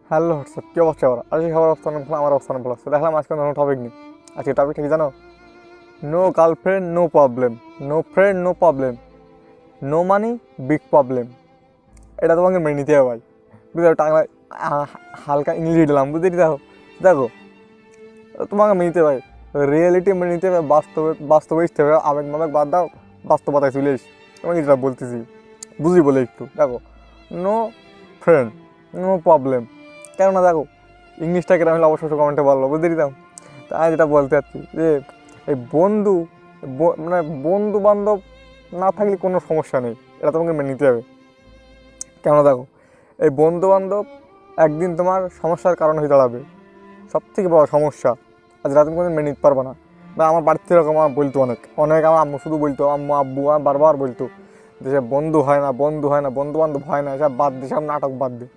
Hello WhatsApp, কী অবস্থা? আজকে সবার অবস্থান ভালো, আমার অবস্থান ভালো আছে। দেখলাম আজকে কোনো টপিক নেই। আজকে টপিকটা কি জানো? No girlfriend no problem, no friend no problem, no money big problem. এটা তোমাকে মেনে নিতে হবে ভাই। বুঝতে পারো, টাকা হালকা ইংলিশ দিলাম, বুঝতে দেখো দেখো তোমাকে মেনে নিতে হবে। রিয়েলিটি মেনে নিতে হবে, বাস্তবে আসতে হবে। আবেগ মাবেগ বাদ দাও, বাস্তবতায় চলে এস। তোমাকে যেটা বলতেছি বুঝি বলে একটু দেখো। নো ফ্রেন্ড নো প্রবলেম, কেননা দেখো ইংলিশটা কেন হলে অবশ্যই কমেন্টে বললো, বুঝতে দিতাম। তাই যেটা বলতে চাচ্ছি যে এই বন্ধু মানে বন্ধু বান্ধব না থাকলে কোনো সমস্যা নেই, এটা তোমাকে মেনে নিতে হবে। কেন দেখো, এই বন্ধু বান্ধব একদিন তোমার সমস্যার কারণ হয়ে দাঁড়াবে, সব থেকে বড় সমস্যা। আর যেটা তুমি কোনো মেনে নিতে পারবে না। বা আমার বাড়িতে এরকম আমার বলতো অনেক আমার আম্মু শুধু বলতো, আম্মু আব্বু বারবার বলতো যে সে বন্ধু হয় না, বন্ধু হয় না, বন্ধু বান্ধব হয় না, সব বাদ দে, সব নাটক বাদ দে।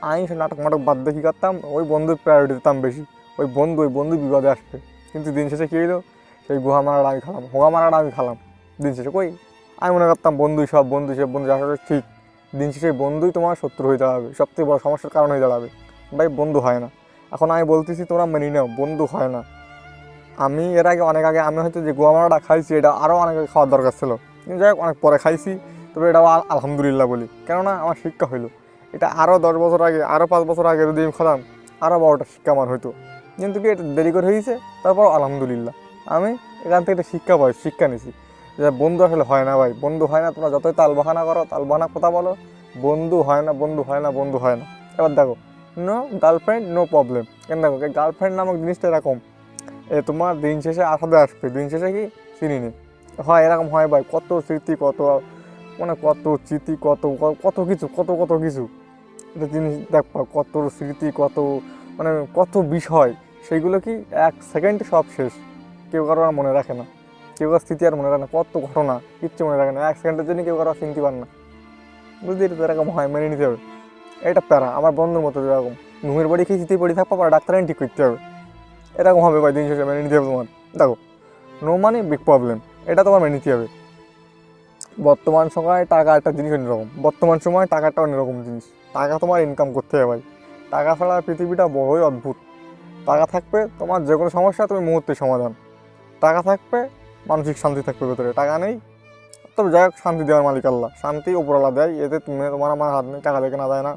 আমি সে নাটক বাদ দিয়ে কী করতাম, ওই বন্ধুর প্রায়োরিটি দিতাম বেশি। ওই বন্ধু বিপদে আসবে। কিন্তু দিন শেষে কী হইলো, সেই গুহা মারাটা আমি খালাম, হোগা মারাটা আমি খালাম। দিন শেষে কই আমি মনে করতাম বন্ধুই সব, বন্ধু আসলে ঠিক। দিন শেষে বন্ধুই তোমার শত্রু হয়ে দাঁড়াবে, সবথেকে বড় সমস্যার কারণ হয়ে দাঁড়াবে। ভাই বন্ধু হয় না। এখন আমি বলতেছি তোমরা মেনে নাও, বন্ধু হয় না। আমি এর আগে অনেক আগে আমি হয়তো যে গোয়া মারাটা খাইছি, এটা আরও অনেক আগে খাওয়ার দরকার ছিল, কিন্তু যাই হোক অনেক পরে খাইছি। তবে এটাও আলহামদুলিল্লাহ বলি, কেননা আমার শিক্ষা হইলো। এটা আরও 10 বছর আগে, আরও 5 বছর আগে যদি আমি খেলাম, আরও বড়টা শিক্ষা আমার হইতো। কিন্তু কি এটা দেরি করে হয়েছে, তারপর আলহামদুলিল্লাহ আমি এখান থেকে একটা শিক্ষা নিছি যে বন্ধু আসলে হয় না ভাই, বন্ধু হয় না। তোমরা যতই তাল বাহানা করো, তাল বাহানা কথা বলো, বন্ধু হয় না, বন্ধু হয় না, বন্ধু হয় না। এবার দেখো, নো গার্লফ্রেন্ড নো প্রবলেম। কেন দেখো, গার্লফ্রেন্ড নামক জিনিসটা এরকম, তোমার দিন শেষে আসাতে আসবে, দিন শেষে কি চিনি হয়, এরকম হয় ভাই। কত স্মৃতি, কত মানে কত স্মৃতি, কত কিছু, কত কিছু একটা জিনিস দেখবা, কত স্মৃতি, কত মানে কত বিষয়, সেইগুলো কি 1 সেকেন্ডে সব শেষ। কেউ কারো আর মনে রাখে না, কেউ কারো স্মৃতি আর মনে রাখে না, কত ঘটনা কিচ্ছু মনে রাখে না। 1 সেকেন্ডের জন্য কেউ কারো চিনতে পারে না, বুঝতে তো এরকম হয়, মেনে নিতে হবে। এটা প্যারা আমার বন্ধুর মতো, যেরকম ঘুমের বাড়ি খেয়ে চিঠি পড়ে থাকবো, আর ডাক্তার ঠিক করতে হবে, এরকম হবে ভাই। দিন শেষে মেনে নিতে হবে তোমার। দেখো, নো মানি বিগ প্রবলেম, এটা তোমার মেনে নিতে হবে। বর্তমান সময়ে টাকা একটা জিনিস অন্যরকম, বর্তমান সময়ে টাকাটা অন্যরকম জিনিস। টাকা তোমার ইনকাম করতে হবে ভাই। টাকা ছাড়া পৃথিবীটা বড়ই অদ্ভুত। টাকা থাকবে তোমার যে কোনো সমস্যা তুমি মুহূর্তে সমাধান। টাকা থাকবে মানসিক শান্তি থাকবে ভেতরে, টাকা নেই তবে যাই হোক শান্তি দেওয়ার মালিক আল্লাহ, শান্তি উপরওয়ালা দেয়, এতে তুমি তোমার আমার হাত নেই, টাকা দেখে না দেয় না,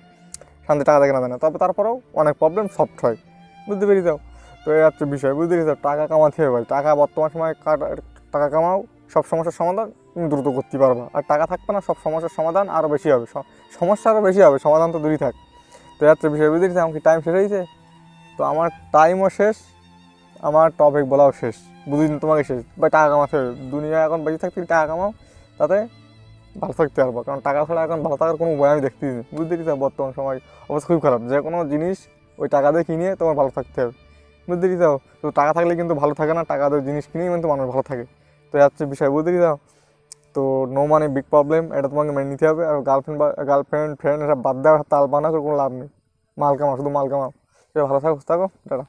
শান্তি টাকা দেখে না দেয় না। তবে তারপরেও অনেক প্রবলেম সফট হয়, বুঝতে পেরে যাও। তো এই হচ্ছে বিষয়, বুঝতে পেরেছি। টাকা কামাতে হবে ভাই, টাকা বর্তমান সময় টাকা কামাও, সব সমস্যার সমাধান তুমি দ্রুত করতে পারবা। আর টাকা থাকবে না, সব সমস্যার সমাধান আরও বেশি হবে, সমস্যা আরও বেশি হবে, সমাধান তো দূরই থাক। তো এই হচ্ছে বিষয়, বুঝতে পেরেছি। আমার কি টাইম শেষ হয়েছে? তো আমার টাইমও শেষ, আমার টপিক বলাও শেষ। বুঝিনি তোমাকে শেষ ভাই, টাকা কামাতে হবে। দুনিয়া এখন বেঁচে থাকতে টাকা কামাও, তাতে ভালো থাকতে পারবো। কারণ টাকা ছাড়া এখন ভালো থাকার কোনো উপায় আমি দেখতেছি না, বুঝতে পেরেছি। বর্তমান সময় অবস্থা খুবই খারাপ, যে কোনো জিনিস ওই টাকা দিয়ে কিনে তোমার ভালো থাকতে হবে, বুঝতে পেরেছি। তো টাকা থাকলে কিন্তু ভালো থাকে না, টাকা দিয়ে জিনিস কিনেই কিন্তু মানুষ ভালো থাকে। তো এই হচ্ছে বিষয়, বুঝতে পেরেছি। তো নো মানে বিগ প্রবলেম, এটা তোমাকে মেনে নিতে হবে। আর গার্লফ্রেন্ড ফ্রেন্ড এসব বাদ দেওয়ার তাল বানা করে কোনো লাভ নেই। মাল কামাও, শুধু মাল কামাও। ভালো থাকো, টাটা।